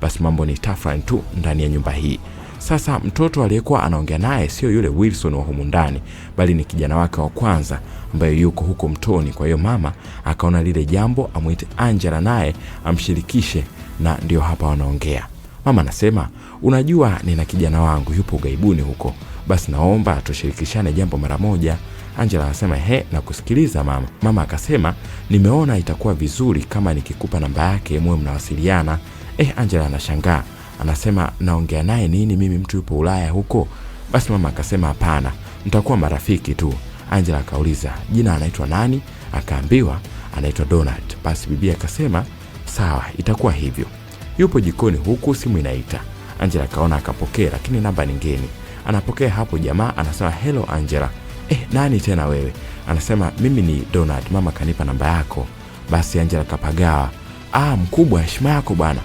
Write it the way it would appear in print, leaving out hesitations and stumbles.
basi mambo ni tafrani tu ndani ya nyumba hii. Sasa mtoto aliyekuwa anaongea naye sio yule Wilson wa humu ndani, bali ni kijana wake wa kwanza ambaye yuko huko mtoni. Kwa hiyo mama akaona lile jambo amuite Angela naye amshirikishe, na ndio hapa wanaongea. Mama anasema, unajua nina kijana wangu yupo gaibuni huko, basi naomba tushirikishane jambo mara moja. Angela anasema na kusikiliza mama. Mama akasema, nimeona itakuwa vizuri kama nikikupa namba yake muwe mnawasiliana. Angela anashangaa, anasema, naongea naye nini mimi, mtu yupo Ulaya huko? Basi mama akasema, hapana, mtakuwa marafiki tu. Angela akauliza, jina anaitwa nani? Akaambiwa anaitwa Donald. Basi bibi akasema, sawa, itakuwa hivyo. Yupo jikoni huku, simu inaita. Angela akaona akapokea, lakini namba ni ngeni. Anapokea hapo jamaa anasema, hello Angela. Nani tena wewe? Anasema, mimi ni Donald, mama kanipa namba yako. Basi Angela kapagawa, mkubwa, heshima yako bwana.